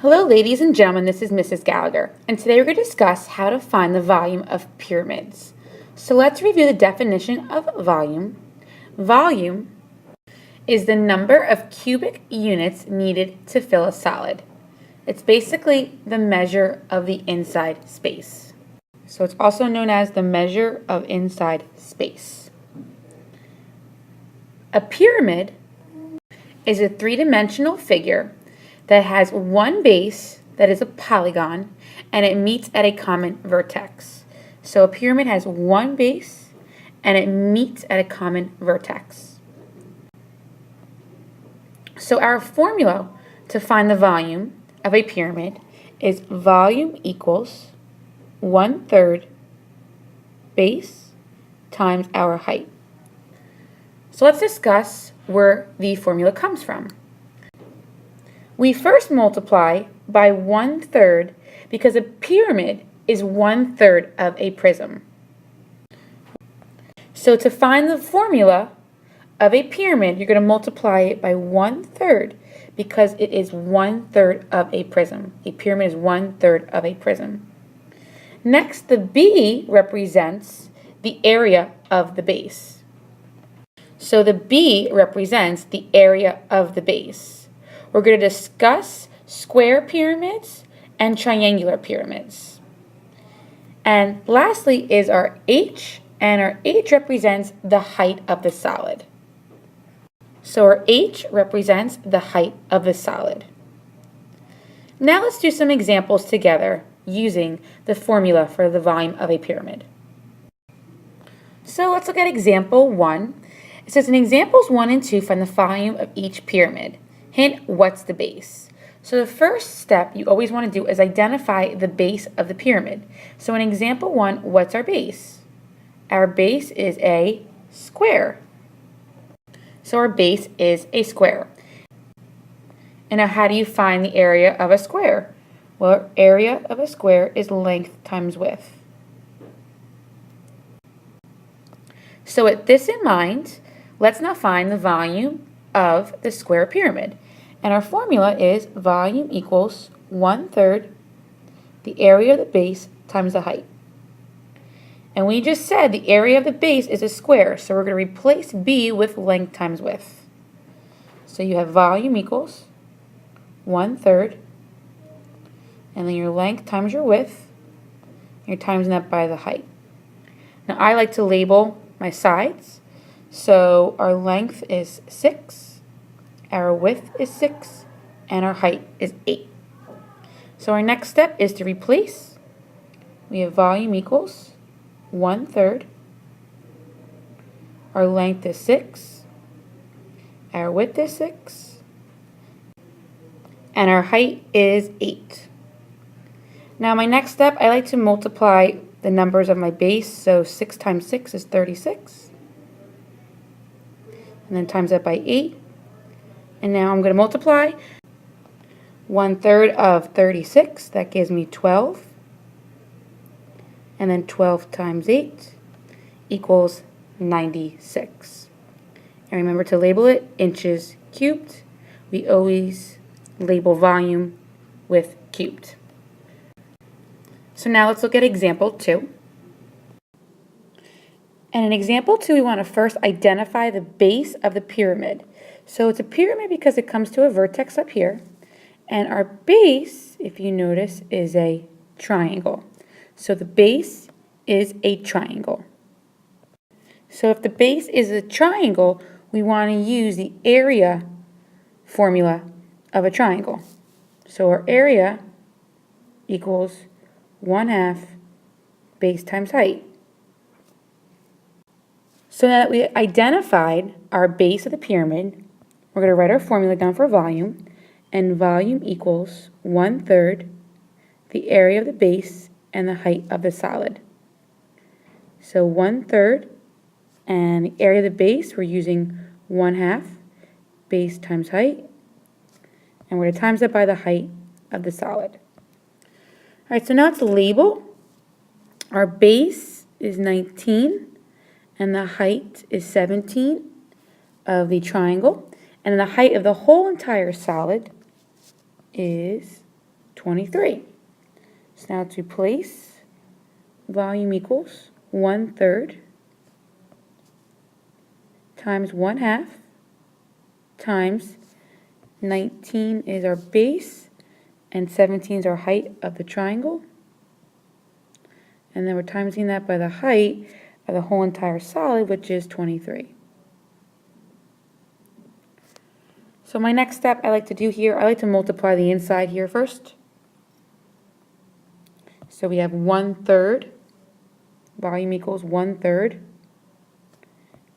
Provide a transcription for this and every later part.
Hello ladies and gentlemen, this is Mrs. Gallagher, and today we're going to discuss how to find the volume of pyramids. So let's review the definition of volume. Volume is the number of cubic units needed to fill a solid. It's basically the measure of the inside space. So it's also known as the measure of inside space. A pyramid is a three-dimensional figure that has one base that is a polygon and it meets at a common vertex. So a pyramid has one base and it meets at a common vertex. So our formula to find the volume of a pyramid is volume equals 1/3 base times our height. So let's discuss where the formula comes from. We first multiply by 1/3 because a pyramid is 1/3 of a prism. So to find the formula of a pyramid, you're going to multiply it by 1/3 because it is 1/3 of a prism. A pyramid is 1/3 of a prism. Next, the B represents the area of the base. So the B represents the area of the base. We're going to discuss square pyramids and triangular pyramids. And lastly is our H, and our H represents the height of the solid. So our H represents the height of the solid. Now let's do some examples together using the formula for the volume of a pyramid. So let's look at example 1. It says in examples 1 and 2, find the volume of each pyramid. Hint, what's the base? So the first step you always want to do is identify the base of the pyramid. So in example 1, what's our base? Our base is a square. So our base is a square. And now how do you find the area of a square? Well, area of a square is length times width. So with this in mind, let's now find the volume of the square pyramid. And our formula is volume equals 1/3 the area of the base times the height. And we just said the area of the base is a square, so we're going to replace B with length times width. So you have volume equals 1/3, and then your length times your width, you're timesing that by the height. Now I like to label my sides, so our length is 6. Our width is 6, and our height is 8. So our next step is to replace. We have volume equals 1/3. Our length is 6. Our width is 6. And our height is 8. Now my next step, I like to multiply the numbers of my base. So 6 times 6 is 36. And then times that by 8. And now I'm going to multiply 1/3 of 36. That gives me 12. And then 12 times 8 equals 96. And remember to label it inches cubed. We always label volume with cubed. So now let's look at example 2. And in example 2, we want to first identify the base of the pyramid. So it's a pyramid because it comes to a vertex up here. And our base, if you notice, is a triangle. So the base is a triangle. So if the base is a triangle, we want to use the area formula of a triangle. So our area equals 1/2 base times height. So now that we identified our base of the pyramid, we're going to write our formula down for volume, and volume equals 1/3 the area of the base and the height of the solid. So 1/3, and the area of the base, we're using 1/2 base times height, and we're going to times that by the height of the solid. All right, so now let's label. Our base is 19, and the height is 17 of the triangle. And the height of the whole entire solid is 23. So now to place, volume equals 1/3 times 1/2 times 19 is our base and 17 is our height of the triangle. And then we're timesing that by the height of the whole entire solid, which is 23. So my next step I like to do here, I like to multiply the inside here first. So we have 1/3, volume equals 1/3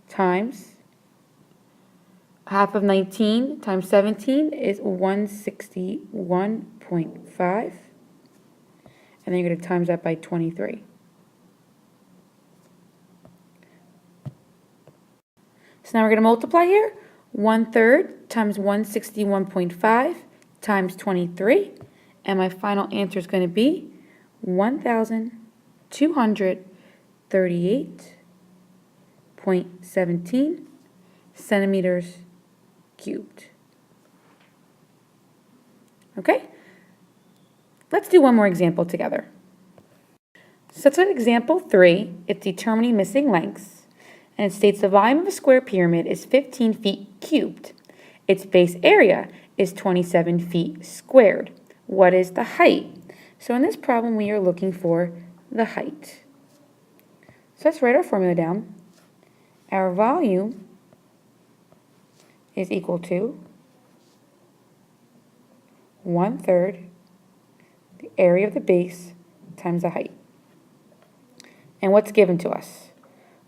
times half of 19 times 17 is 161.5. And then you're going to times that by 23. So now we're going to multiply here. 1/3 times 161.5 times 23. And my final answer is going to be 1,238.17 centimeters cubed. Okay? Let's do one more example together. So that's example 3. It's determining missing lengths. And it states the volume of a square pyramid is 15 feet cubed. Its base area is 27 feet squared. What is the height? So in this problem, we are looking for the height. So let's write our formula down. Our volume is equal to 1/3 the area of the base times the height. And what's given to us?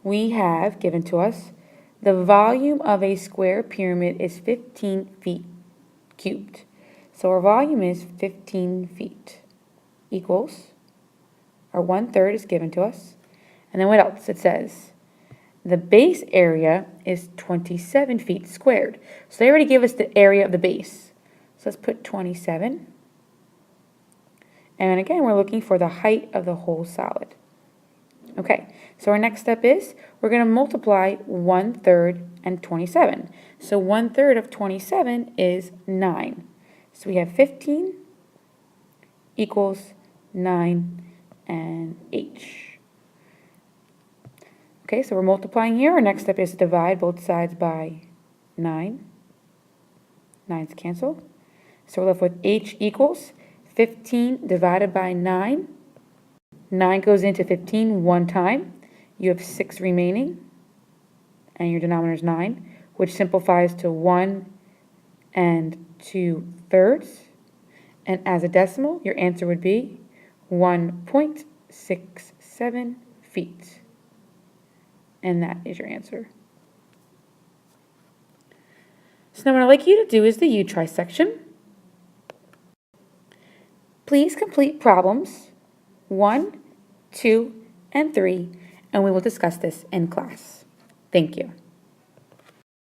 We have given to us the volume of a square pyramid is 15 feet cubed. So our volume is 15 feet equals our 1/3 is given to us. And then what else? It says the base area is 27 feet squared. So they already give us the area of the base. So let's put 27. And again, we're looking for the height of the whole solid. Okay, so our next step is we're going to multiply 1/3 and 27. So 1/3 of 27 is 9. So we have 15 equals 9 and h. Okay, so we're multiplying here. Our next step is to divide both sides by 9. 9's cancel. So we're left with h equals 15 divided by 9. 9 goes into 15 one time. You have 6 remaining, and your denominator is 9, which simplifies to 1 2/3. And as a decimal, your answer would be 1.67 feet. And that is your answer. So now what I'd like you to do is the you try section. Please complete problems 1, 2, and 3, and we will discuss this in class. Thank you.